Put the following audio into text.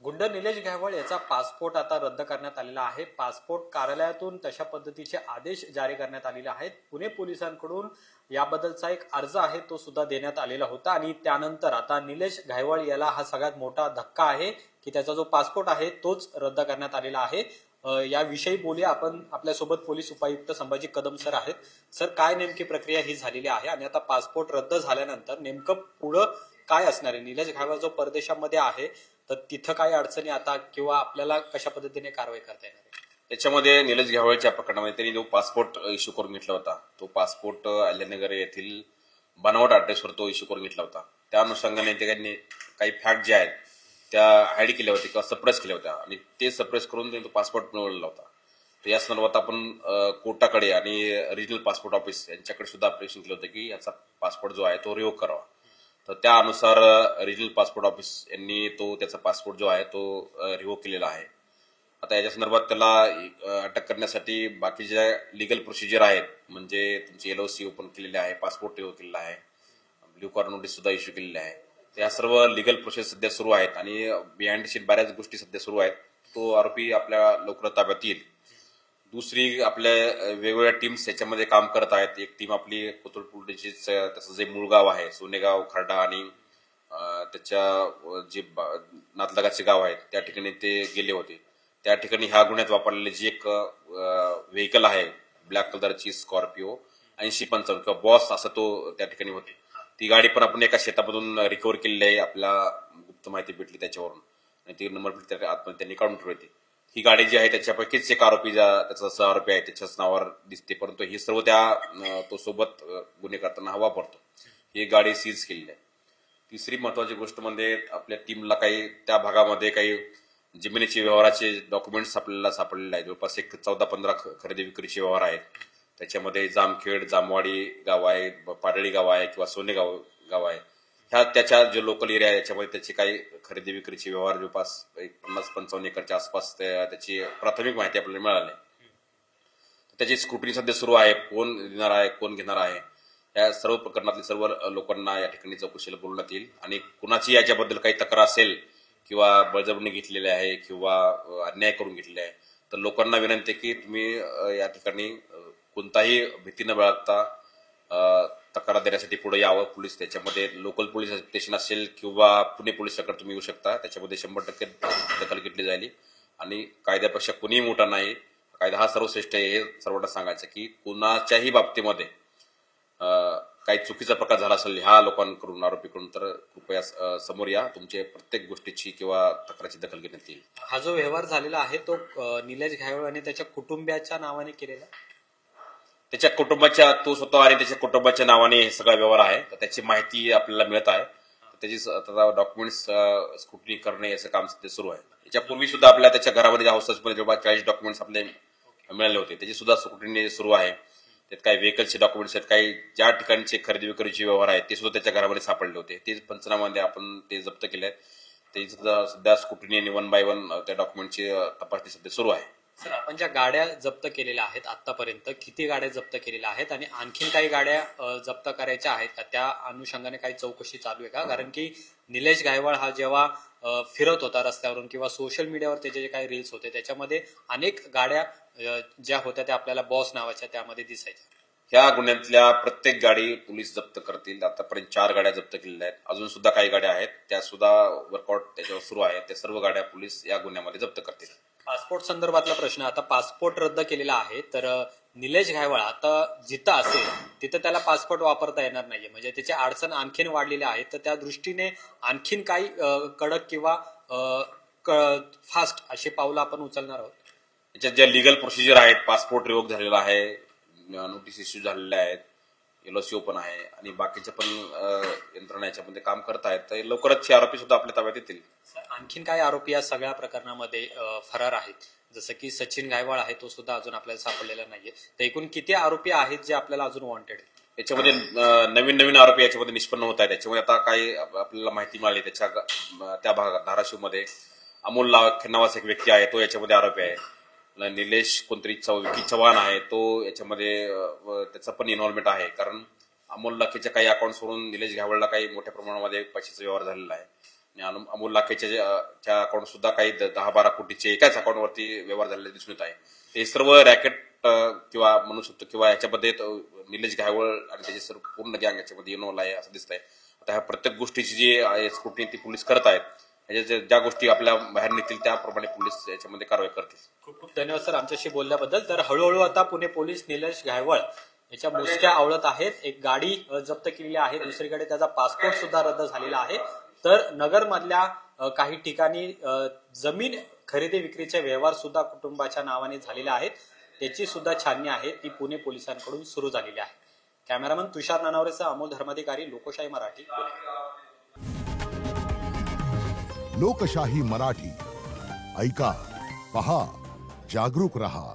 गुंड निलेश घायवळ याचा पासपोर्ट आता रद्द करण्यात आलेला आहे। पासपोर्ट कार्यालयातून तशा पद्धतीचे आदेश जारी करण्यात आलेले आहेत। पुणे पोलिसांकडून याबद्दलचा एक अर्ज आहे तो सुद्धा देण्यात आलेला होता आणि त्यानंतर आता निलेश घायवळ याला हा सगळ्यात मोठा धक्का आहे की त्याचा जो पासपोर्ट आहे तोच रद्द करण्यात आलेला आहे। याविषयी बोलूया आपण। आपल्यासोबत पोलीस उपायुक्त संभाजी कदम सर आहेत। सर, काय नेमकी प्रक्रिया ही झालेली आहे आणि आता पासपोर्ट रद्द झाल्यानंतर नेमकं पुढं काय असणार आहे? निलेश घायवळ जो परदेशामध्ये आहे तर तिथं काय अडचणी आता किंवा आपल्याला कशा पद्धतीने कारवाई करता येणार आहे? याच्यामध्ये निलेश घायवळच्या प्रकरणामध्ये त्यांनी जो पासपोर्ट इश्यू करून घेतला होता तो पासपोर्ट अहिल्यानगर येथील बनावट ऍड्रेसवर तो इश्यू करून घेतला होता। त्या अनुषंगाने त्यांनी काही फॅक्ट जे आहेत त्या हाईड केल्या होत्या किंवा सप्रेस केल्या होत्या आणि ते सप्रेस करून त्यांनी तो पासपोर्ट मिळवलेला होता। तर या संदर्भात आपण कोर्टाकडे आणि रिजनल पासपोर्ट ऑफिस यांच्याकडे सुद्धा अप्लिकेशन केलं होतं की याचा पासपोर्ट जो आहे तो रिव्होक करावा। तर त्या अनुसार रिजनल पासपोर्ट ऑफिस यांनी त्याचा पासपोर्ट जो आहे तो रिव्होक केलेला आहे। आता याच्या संदर्भात त्याला अटक करण्यासाठी बाकीच्या लिगल प्रोसिजर आहेत, म्हणजे तुमची LOC ओपन केलेली आहे, पासपोर्ट रिव्होक केलेला आहे, ब्ल्यू कॉर्ड नोटीस सुद्धा इश्यू केलेली आहे। तर या सर्व लिगल प्रोसेस सध्या सुरू आहेत आणि बिहाइंड शीट बऱ्याच गोष्टी सध्या सुरू आहेत। तो आरोपी आपल्या लवकर ताब्यात येईल। दुसरी आपल्या वेगवेगळ्या टीम्स याच्यामध्ये काम करत आहेत। एक टीम आपली कोथरूड पोलीस त्याचं जे मूळ गाव आहे सोनेगाव, खर्डा आणि त्याच्या जे नातलगाचे गाव आहेत त्या ठिकाणी ते गेले होते। त्या ठिकाणी ह्या गुन्ह्यात वापरलेली जी एक व्हेकल आहे ब्लॅक कलरची स्कॉर्पिओ 8055 किंवा बॉस असं तो त्या ठिकाणी होते, ती गाडी पण आपण एका शेतामधून रिकव्हर केलेली आहे। आपल्याला गुप्त माहिती भेटली त्याच्यावरून आणि ती नंबर प्लेट आतमध्ये त्यांनी काढून ठेवली। ही गाडी जी आहे त्याच्यापैकीच एक आरोपी त्याचा सह आरोपी आहे त्याच्याच नावावर दिसते, परंतु ही सर्व तो सोबत गुन्हे करताना हा वापरतो। ही गाडी सीज केलेली आहे। तिसरी महत्वाची गोष्ट म्हणजे आपल्या टीमला काही त्या भागामध्ये काही जमिनीचे व्यवहाराचे डॉक्युमेंट्स आपल्याला सापडलेले आहेत। जवळपास एक 14-15 खरेदी विक्रीचे व्यवहार आहेत। त्याच्यामध्ये जामखेड, जामवाडी गाव आहे, पाडळी गाव आहे किंवा सोनेगाव गाव आहे, ह्या त्याच्या जो लोकल एरिया आहे याच्यामध्ये त्याचे काही खरेदी विक्रीचे व्यवहार जवळपास 50-55 एकरच्या आसपास त्याची प्राथमिक माहिती आपल्याला मिळाली। त्याची स्क्रुटनी सध्या सुरू आहे, कोण देणार आहे कोण घेणार आहे या सर्व प्रकरणातल्या सर्व लोकांना या ठिकाणी चौकशीला बोलवण्यात येईल आणि कुणाची याच्याबद्दल काही तक्रार असेल किंवा बळजबरीने घेतलेली आहे किंवा अन्याय करून घेतलेला आहे तर लोकांना विनंती आहे की तुम्ही या ठिकाणी कोणताही भीती न बाळगता तक्रार देण्यासाठी पुढे यावं। पोलीस त्याच्यामध्ये लोकल पोलीस स्टेशन असेल किंवा पुणे पोलिसाकडे तुम्ही येऊ शकता, त्याच्यामध्ये 100% दखल घेतली जाईल आणि कायद्यापेक्षा कुणीही मोठा नाही, कायदा हा सर्वश्रेष्ठ आहे हे सर्वांना सांगायचं की कुणाच्याही बाबतीमध्ये काही चुकीचा प्रकार झाला असेल ह्या लोकांकडून आरोपीकडून तर कृपया समोर या, तुमच्या प्रत्येक गोष्टीची किंवा तक्रारीची दखल घेण्यात येईल। हा जो व्यवहार झालेला आहे तो निलेश घायवळ आणि त्याच्या कुटुंबियाच्या नावाने केलेला, त्याच्या कुटुंबाच्या तो स्वतः आणि त्याच्या कुटुंबाच्या नावाने हे सगळा व्यवहार आहे। तर त्याची माहिती आपल्याला मिळत आहे, त्याची डॉक्युमेंट्स स्क्रुटनी करणे याचं काम सध्या सुरू आहे। याच्यापूर्वी सुद्धा आपल्या त्याच्या घरामध्ये हाऊसमध्ये जवळपास 40 डॉक्युमेंट्स आपले मिळाले होते, त्याची सुद्धा स्क्रुटनी सुरू आहे। त्यात काही व्हेकलचे डॉक्युमेंट्स आहेत, काही ज्या ठिकाणचे खरेदी विक्रीचे व्यवहार आहेत ते सुद्धा त्याच्या घरामध्ये सापडले होते, ते पंचनाम्यामध्ये आपण ते जप्त केले। ते सध्या स्क्रुटनी आणि 1 by 1 त्या डॉक्युमेंटची तपासणी सध्या सुरू आहे। सर, आपण ज्या गाड्या जप्त केलेल्या आहेत आतापर्यंत किती गाड्या जप्त केलेल्या आहेत आणि आणखीन काही गाड्या जप्त करायच्या आहेत का? त्या अनुषंगाने काही चौकशी चालू आहे का? कारण की निलेश घायवळ हा जेव्हा फिरत होता रस्त्यावरून किंवा सोशल मीडियावर त्याचे जे काही रील्स होते त्याच्यामध्ये अनेक गाड्या ज्या होत्या त्या आपल्याला बॉस नावाच्या त्यामध्ये दिसायच्या। ह्या गुन्ह्यातल्या प्रत्येक गाडी पोलीस जप्त करतील। आतापर्यंत 4 गाड्या जप्त केलेल्या आहेत, अजून सुद्धा काही गाड्या आहेत त्या सुद्धा वर्कआउट त्याच्यावर सुरू आहे। त्या सर्व गाड्या पोलीस या गुन्ह्यामध्ये जप्त करतील। पासपोर्ट संदर्भातला प्रश्न, आता पासपोर्ट रद्द केलेला आहे तर निलेश घायवळ आता जिथं असेल तिथं त्याला पासपोर्ट वापरता येणार नाहीये, म्हणजे त्याची अडचण आणखीन वाढलेली आहे। तर त्या दृष्टीने आणखीन काही कडक किंवा फास्ट अशी पावलं आपण उचलणार आहोत। याच्यात ज्या लिगल प्रोसिजर आहेत, पासपोर्ट रिव्होक झालेला आहे, नोटीस इश्यू झालेल्या आहेत, LOC ओपन आहे आणि बाकीच्या पण यंत्रणा याच्यामध्ये काम करत आहेत, तर लवकरच हे आरोपी सुद्धा आपल्या ताब्यात येतील। आणखीन काही आरोपी या सगळ्या प्रकरणामध्ये फरार आहेत? जसं की सचिन घायवळ आहे, तो सुद्धा अजून आपल्याला सापडलेला नाहीये। तर एकूण किती आरोपी आहेत जे आपल्याला अजून वॉन्टेड आहेत? याच्यामध्ये नवीन आरोपी याच्यामध्ये निष्पन्न होत आहेत। त्याच्यामध्ये आता काही आपल्याला माहिती मिळाली त्या भागात धाराशिवमध्ये अमोल नावाचा एक व्यक्ती आहे, तो याच्यामध्ये आरोपी आहे। निलेश कोणतरी विकी चव्हाण आहे, तो याच्यामध्ये त्याचा पण इन्व्हॉल्वमेंट आहे, कारण अमोल लाखेच्या काही अकाउंट्सवरून निलेश घायवळला काही मोठ्या प्रमाणामध्ये पैशाचा व्यवहार झालेला आहे आणि अमोल लाखेच्या अकाउंट सुद्धा काही 10-12 कोटीचे एकाच अकाउंटवरती व्यवहार झालेले दिसून येत आहे. हे सर्व रॅकेट किंवा म्हणू शकतो किंवा याच्यामध्ये निलेश घायवळ आणि त्याचे सर्व पूर्ण गँग याच्यामध्ये इन्व्हॉल्व आहे असं दिसत आहे. आता ह्या प्रत्येक गोष्टीची जी स्क्रुटनी ती पोलीस करत आहेत, याच्या ज्या गोष्टी आपल्या बाहेर निघतील त्याप्रमाणे पोलीस याच्यामध्ये कारवाई करतील. खूप खूप धन्यवाद सर आमच्याशी बोलल्याबद्दल. तर हळूहळू आता पुणे पोलीस निलेश घायवळ याच्या मुसक्या आवळत आहेत. एक गाडी जप्त केलेली आहे, दुसरीकडे त्याचा पासपोर्ट सुद्धा रद्द झालेला आहे. तर नगर मधल्या काही ठिकाणी जमीन खरेदी विक्रीचे व्यवहार सुद्धा कुटुंबाच्या नावाने झालेले आहेत. त्याची सुद्धा छाननी आहे ती पुणे पोलिसांकडून सुरू झालेली आहे. कॅमेरामन तुषार नानावरेसह अमोल धर्माधिकारी, लोकशाही मराठी, पुणे. लोकशाही मराठी ऐका, पहा, जागरूक रहा.